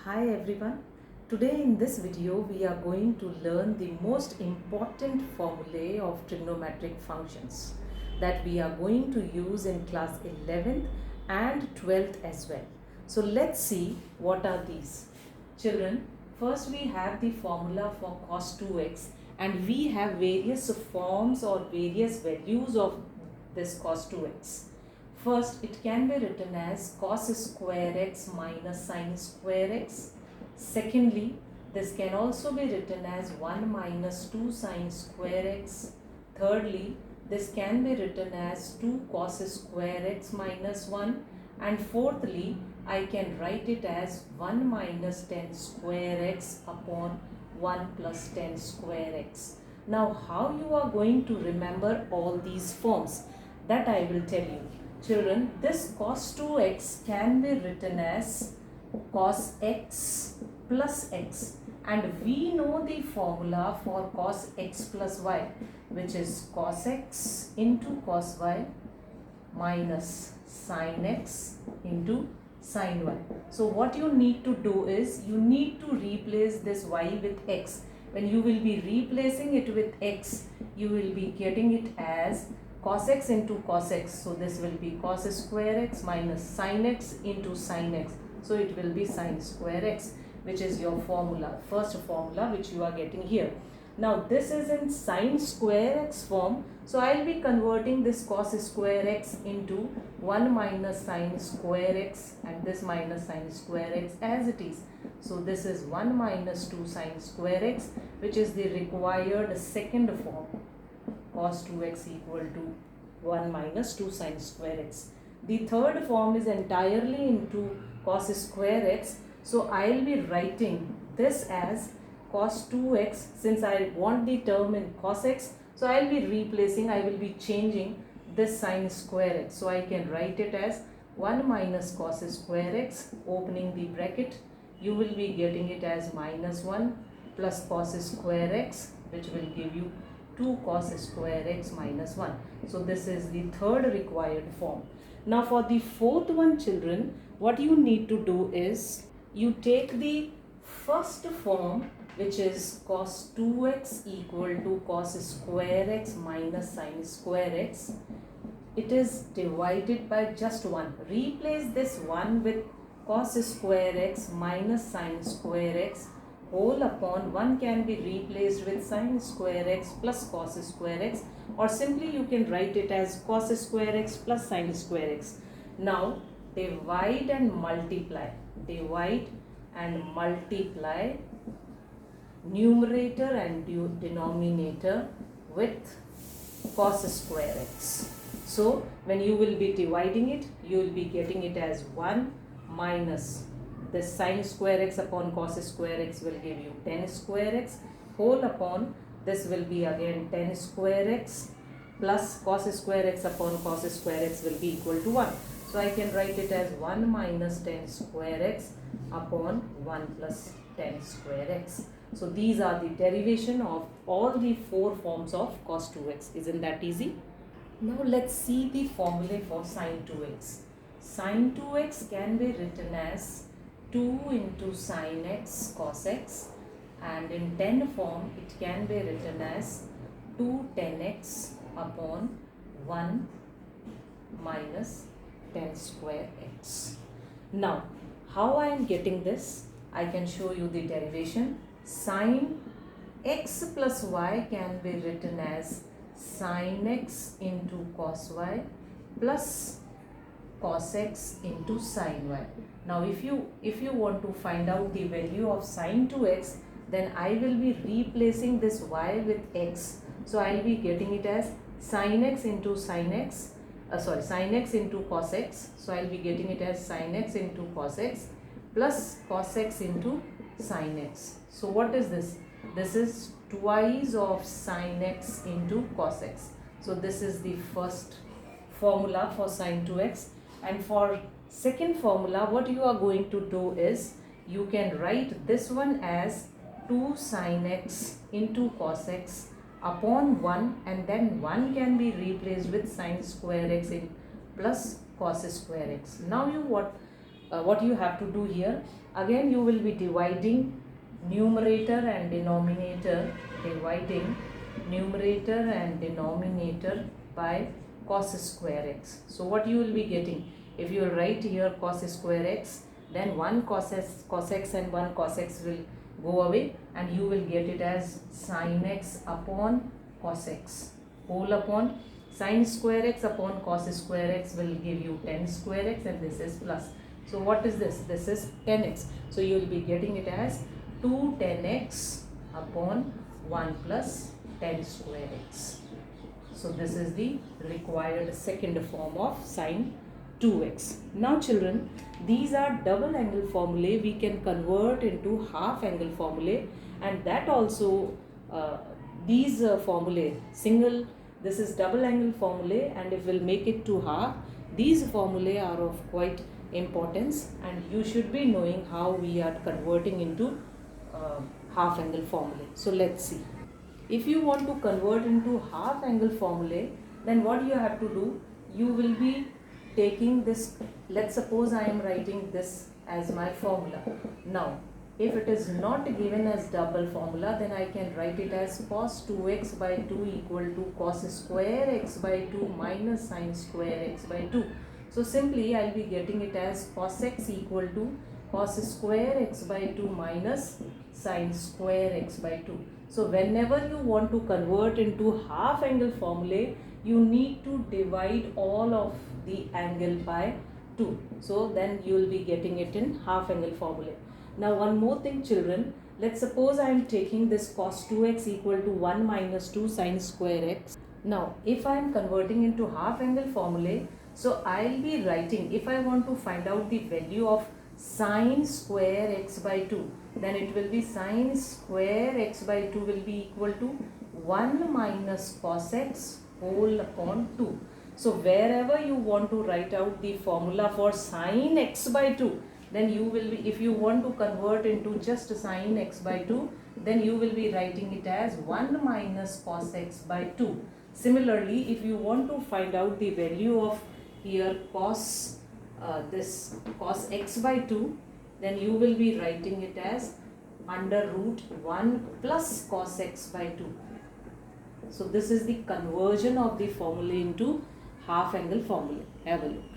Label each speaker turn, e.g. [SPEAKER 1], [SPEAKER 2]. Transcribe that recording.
[SPEAKER 1] Hi everyone. Today in this video we are going to learn the most important formulae of trigonometric functions that we are going to use in class 11th and 12th as well. So let's see what are these. Children, first we have the formula for cos 2x and we have various forms or various values of this cos 2x. First, it can be written as cos square x minus sin square x. Secondly, this can also be written as 1 minus 2 sin square x. Thirdly, this can be written as 2 cos square x minus 1. And fourthly, I can write it as 1 minus 10 square x upon 1 plus 10 square x. Now, how you are going to remember all these forms? That I will tell you. Children, this cos 2x can be written as cos x plus x, and we know the formula for cos x plus y, which is cos x into cos y minus sin x into sin y. So what you need to do is you need to replace this y with x. When you will be replacing it with x, you will be getting it as cos x into cos x. So this will be cos square x minus sin x into sin x. So it will be sin square x, which is your formula, first formula which you are getting here. Now this is in sin square x form. So I will be converting this cos square x into 1 minus sin square x and this minus sin square x as it is. So this is 1 minus 2 sin square x, which is the required second form. Cos 2x equal to 1 minus 2 sin square x. The third form is entirely into cos square x. So I will be writing this as cos 2x. Since I want the term in cos x, so I will be replacing, I will be changing this sin square x. So I can write it as 1 minus cos square x, opening the bracket. You will be getting it as minus 1 plus cos square x, which will give you 2 cos square x minus 1. So this is the third required form. Now for the fourth one, children, what you need to do is you take the first form, which is cos 2x equal to cos square x minus sin square x. It is divided by just 1. Replace this 1 with cos square x minus sin square x whole upon 1 can be replaced with sin square x plus cos square x, or simply you can write it as cos square x plus sin square x. Now divide and multiply. Divide and multiply numerator and denominator with cos square x. So when you will be dividing it, you will be getting it as 1 minus this sin square x upon cos square x will give you 10 square x whole upon this will be again 10 square x plus cos square x upon cos square x will be equal to 1. So I can write it as 1 minus 10 square x upon 1 plus 10 square x. So these are the derivation of all the four forms of cos 2x. Isn't that easy? Now let's see the formula for sin 2x. Sin 2x can be written as 2 into sin x cos x, and in 10 form it can be written as 2 10x upon 1 minus 10 square x. Now how I am getting this? I can show you the derivation. Sin x plus y can be written as sin x into cos y plus cos x into sin y. Now if you want to find out the value of sin 2x, then I will be replacing this y with x. So I will be getting it as sin x into sin x, sin x into cos x. So I will be getting it as sin x into cos x plus cos x into sin x. So what is this? This is twice of sin x into cos x. So this is the first formula for sin 2x. And for second formula, what you are going to do is you can write this one as 2 sin x into cos x upon 1, and then 1 can be replaced with sin square x in plus cos square x. Now what you have to do here, again you will be dividing numerator and denominator, dividing numerator and denominator by cos square x. So what you will be getting, if you write here cos square x, then one cos x and one cos x will go away, and you will get it as sin x upon cos x whole upon sin square x upon cos square x will give you tan square x, and this is plus. So what is this? This is 10x. So you will be getting it as 2 10x upon 1 plus tan square x. So this is the required second form of sin 2x. Now children, these are double angle formulae we can convert into half angle formulae, and that also these formulae, single, this is double angle formulae, and if we'll make it to half, these formulae are of quite importance, and you should be knowing how we are converting into half angle formulae. So let's see. If you want to convert into half angle formulae, then what you have to do, you will be taking this, let's suppose I am writing this as my formula. Now if it is not given as double formula, then I can write it as cos 2x by 2 equal to cos square x by 2 minus sin square x by 2. So simply I will be getting it as cos x equal to cos square x by 2 minus sin square x by 2. So whenever you want to convert into half angle formulae, you need to divide all of the angle by 2. So then you will be getting it in half angle formulae. Now one more thing children, let's suppose I am taking this cos 2x equal to 1 minus 2 sin square x. Now if I am converting into half angle formulae, so I will be writing, if I want to find out the value of sin square x by 2, then it will be sin square x by 2 will be equal to 1 minus cos x whole upon 2. So wherever you want to write out the formula for sin x by 2, then you will be, if you want to convert into just sin x by 2, then you will be writing it as 1 minus cos x by 2. Similarly, if you want to find out the value of here cos this cos x by 2, then you will be writing it as under root 1 plus cos x by 2. So this is the conversion of the formula into half angle formula. Have a look.